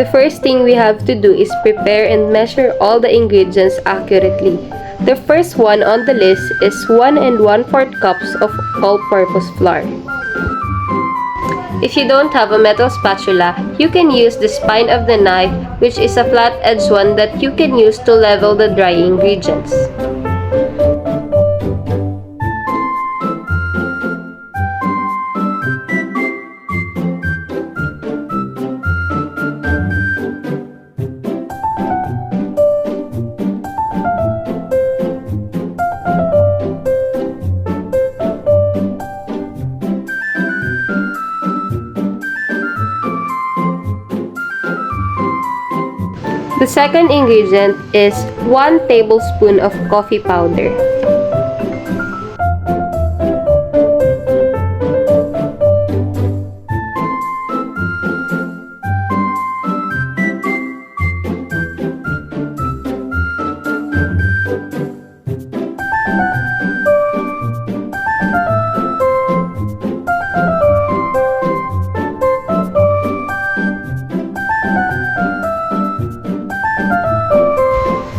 The first thing we have to do is prepare and measure all the ingredients accurately. The first one on the list is 1 1/4 cups of all-purpose flour. If you don't have a metal spatula, you can use the spine of the knife, which is a flat-edged one that you can use to level the dry ingredients. The second ingredient is 1 tablespoon of coffee powder.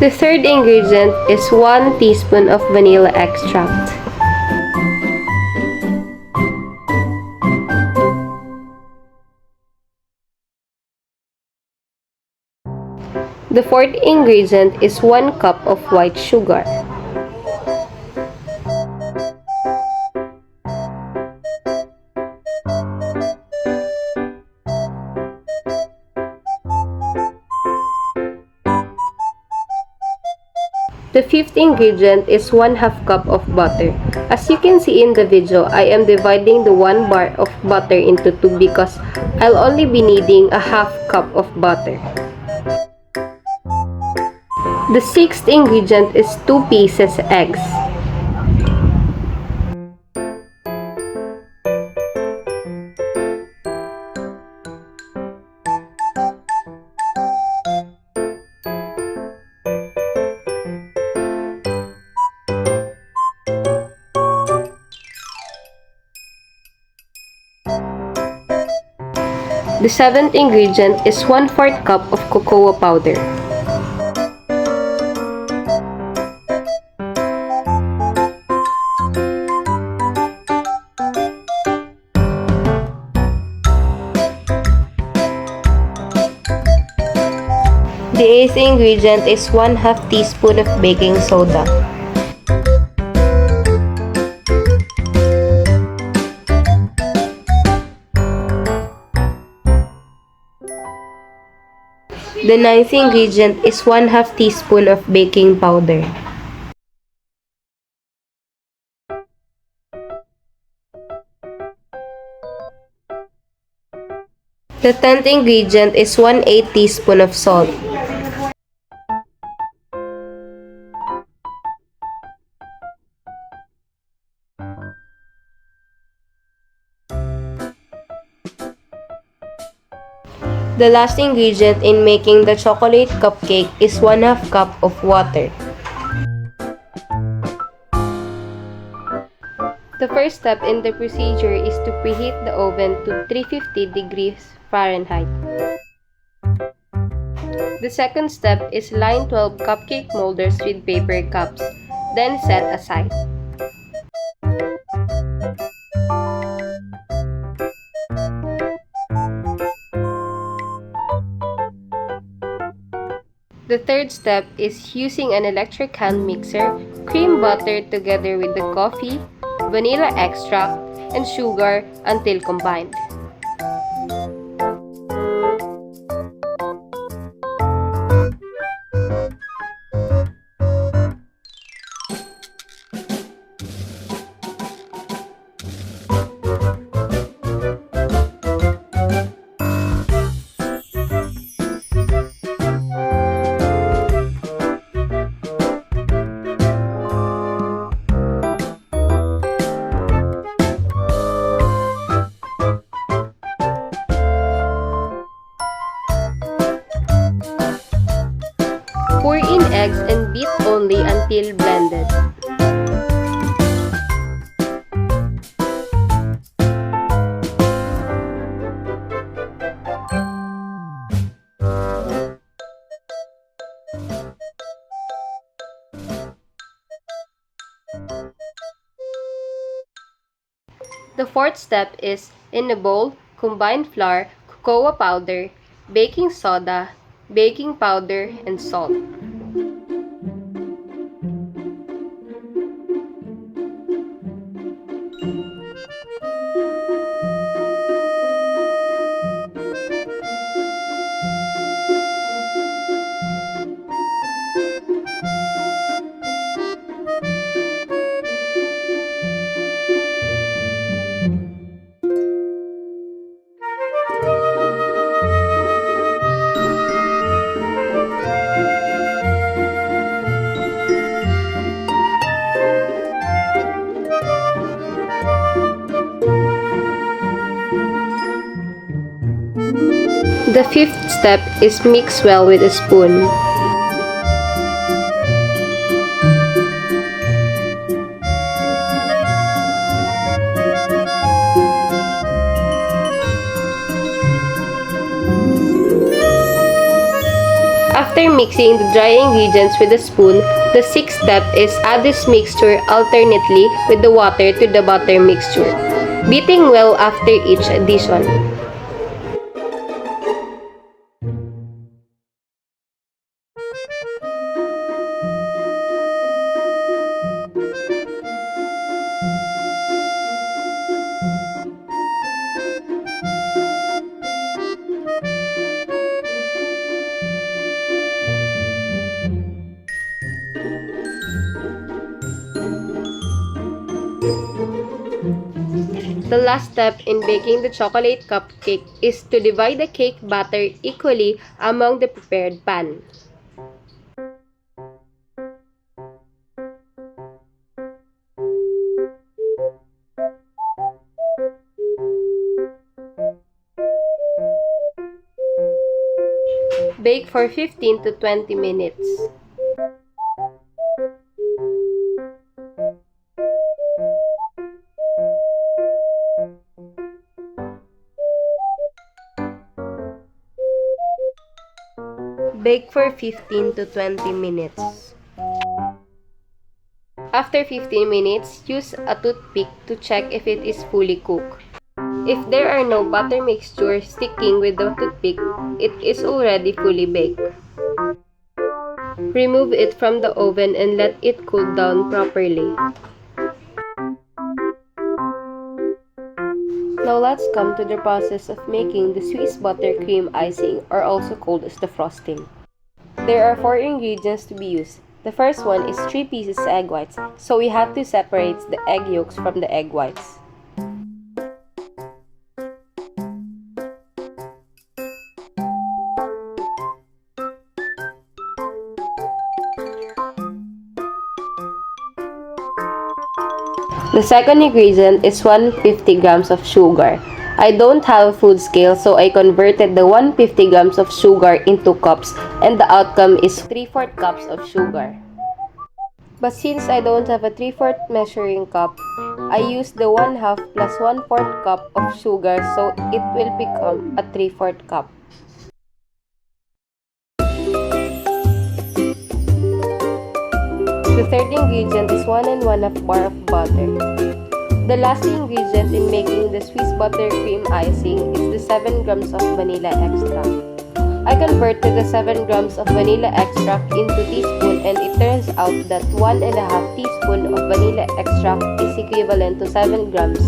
The third ingredient is 1 teaspoon of vanilla extract. The fourth ingredient is 1 cup of white sugar. The fifth ingredient is 1/2 cup of butter. As you can see in the video, I am dividing the 1 bar of butter into 2 because I'll only be needing a 1/2 cup of butter. The sixth ingredient is 2 pieces eggs. The seventh ingredient is 1/4 cup of cocoa powder. The eighth ingredient is 1/2 teaspoon of baking soda. The ninth ingredient is 1/2 teaspoon of baking powder. The 10th ingredient is 1/8 teaspoon of salt. The last ingredient in making the chocolate cupcake is 1/2 cup of water. The first step in the procedure is to preheat the oven to 350 degrees Fahrenheit. The second step is line 12 cupcake molders with paper cups, then set aside. The third step is using an electric hand mixer, cream butter together with the coffee, vanilla extract, and sugar until combined. Pour in eggs and beat only until blended. fourth step is, in a bowl, combine flour, cocoa powder, baking soda, baking powder, and salt. The fifth step is mix well with a spoon. After mixing the dry ingredients with a spoon, the sixth step is add this mixture alternately with the water to the butter mixture, beating well after each addition. The last step in baking the chocolate cupcake is to divide the cake batter equally among the prepared pan. Bake for 15 to 20 minutes. Bake for 15 to 20 minutes. After 15 minutes, use a toothpick to check if it is fully cooked. If there are no butter mixture sticking with the toothpick, it is already fully baked. Remove it from the oven and let it cool down properly. Now let's come to the process of making the Swiss buttercream icing, or also called as the frosting. There are 4 ingredients to be used. The first one is 3 pieces egg whites, so we have to separate the egg yolks from the egg whites. The second ingredient is 150 grams of sugar. I don't have a food scale, so I converted the 150 grams of sugar into cups, and the outcome is 3/4 cups of sugar. But since I don't have a 3/4 measuring cup, I use the 1/2 plus 1/4 cup of sugar, so it will become a 3/4 cup. The third ingredient is 1 1/2 bar of butter. The last ingredient in making the Swiss buttercream icing is the 7 grams of vanilla extract. I converted the 7 grams of vanilla extract into teaspoon, and it turns out that 1 1/2 teaspoon of vanilla extract is equivalent to 7 grams.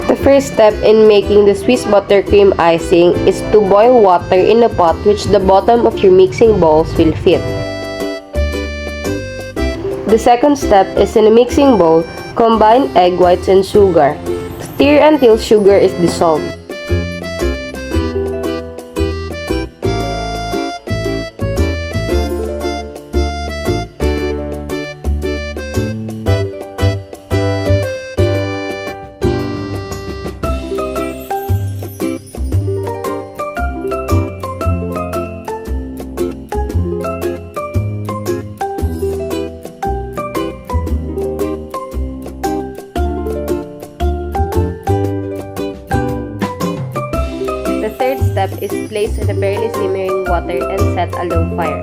The first step in making the Swiss buttercream icing is to boil water in a pot which the bottom of your mixing bowls will fit. The second step is, in a mixing bowl, combine egg whites and sugar. Stir until sugar is dissolved. step is place in a barely simmering water and set a low fire.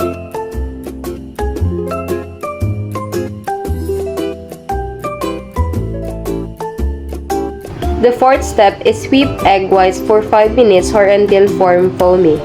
The fourth step is whip egg whites for 5 minutes or until form foamy.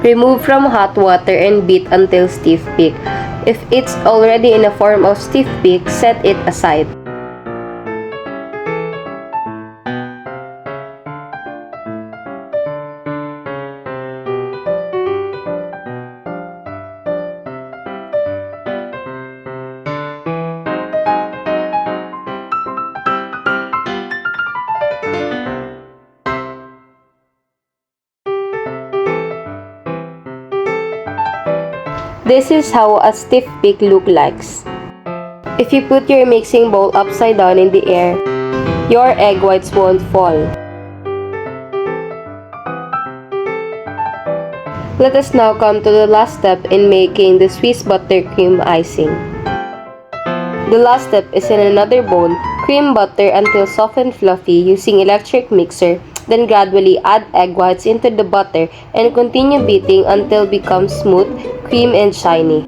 Remove from hot water and beat until stiff peak. If it's already in a form of stiff peak, set it aside. This is how a stiff peak looks like. If you put your mixing bowl upside down in the air, your egg whites won't fall. Let us now come to the last step in making the Swiss buttercream icing. The last step is in another bowl, cream butter until soft and fluffy using electric mixer, then gradually add egg whites into the butter and continue beating until it becomes smooth, cream and shiny.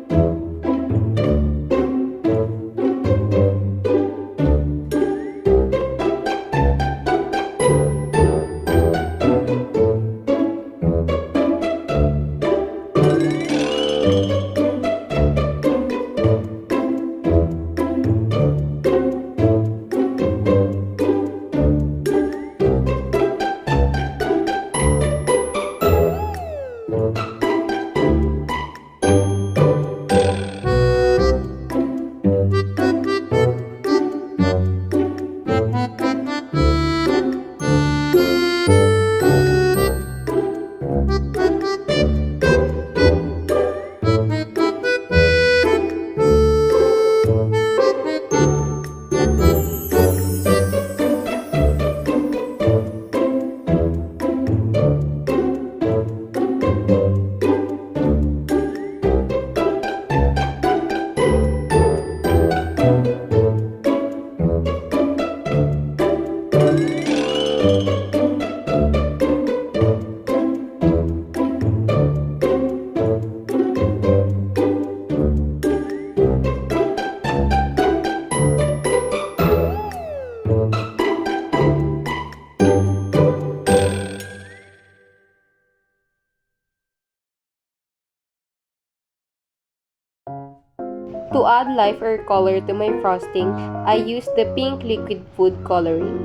To add life or color to my frosting, I use the pink liquid food coloring.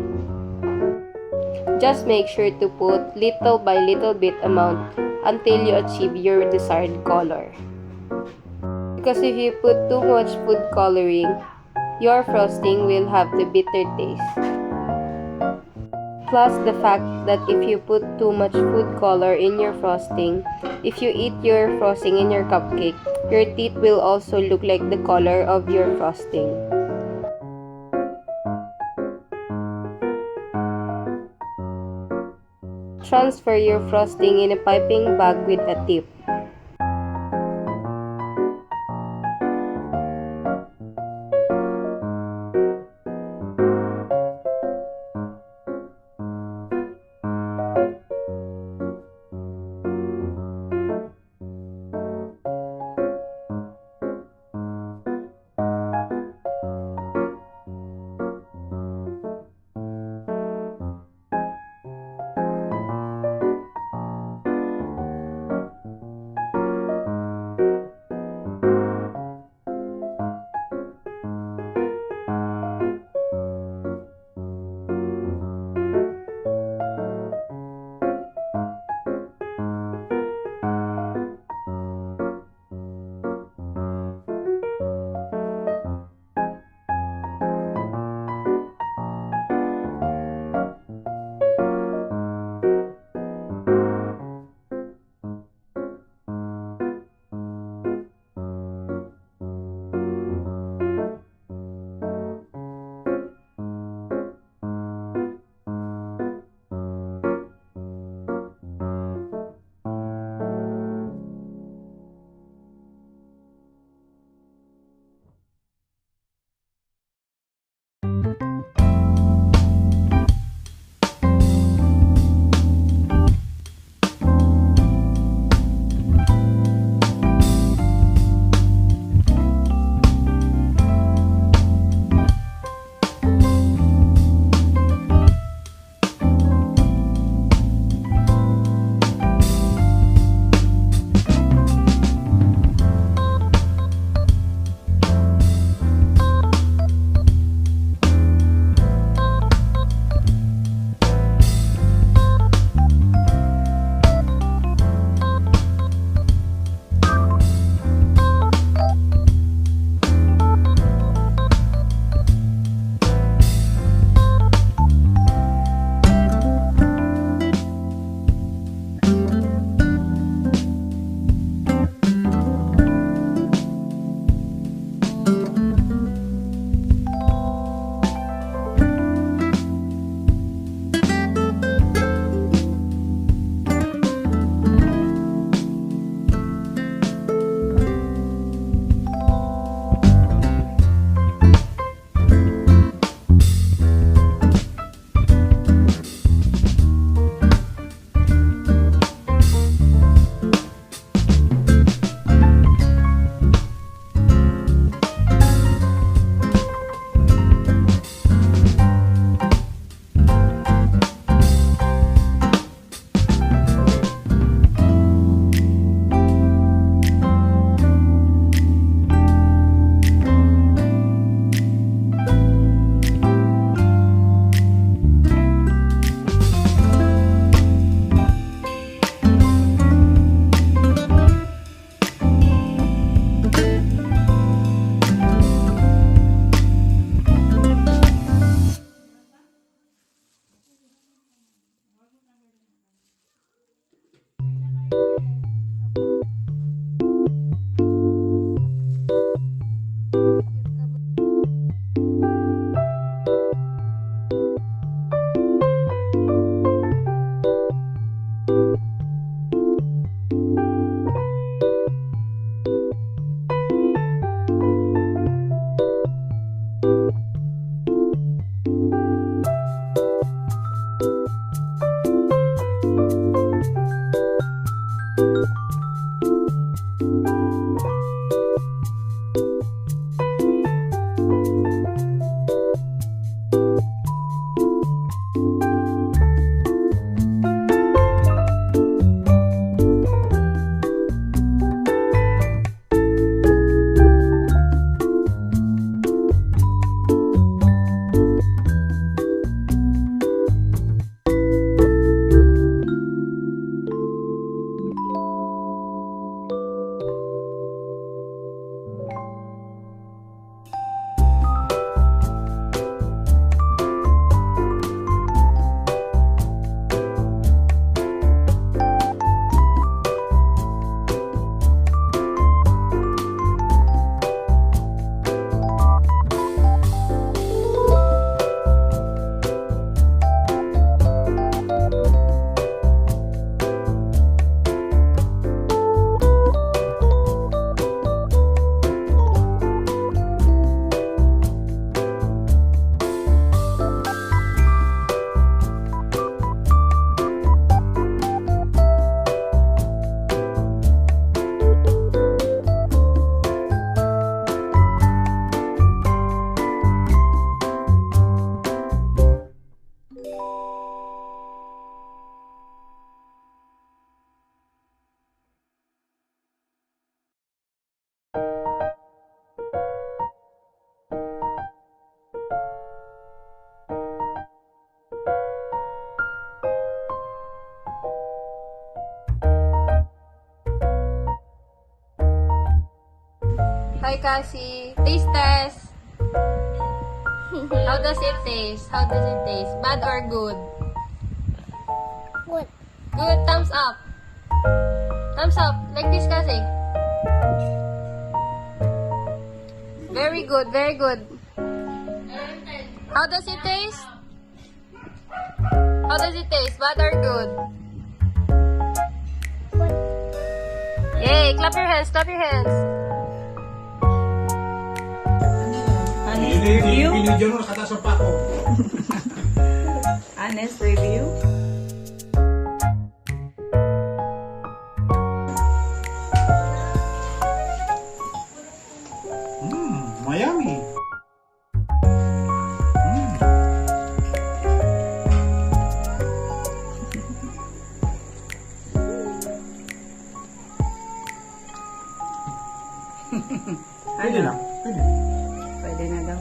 Just make sure to put little by little bit amount until you achieve your desired color. Because if you put too much food coloring, your frosting will have the bitter taste. Plus the fact that if you put too much food color in your frosting, if you eat your frosting in your cupcake, your teeth will also look like the color of your frosting. Transfer your frosting in a piping bag with a tip. Hi, Cassie. Taste test. How does it taste? How does it taste? Bad or good? Good. Good. Thumbs up. Thumbs up. Like this, Cassie. Very good. Very good. How does it taste? How does it taste? Bad or good? Good. Yay! Clap your hands. Clap your hands. Honest review? Binidyo mo, nakataas ang pa ako. Honest review? Miami. Pwede na. Pwede. Pwede na daw.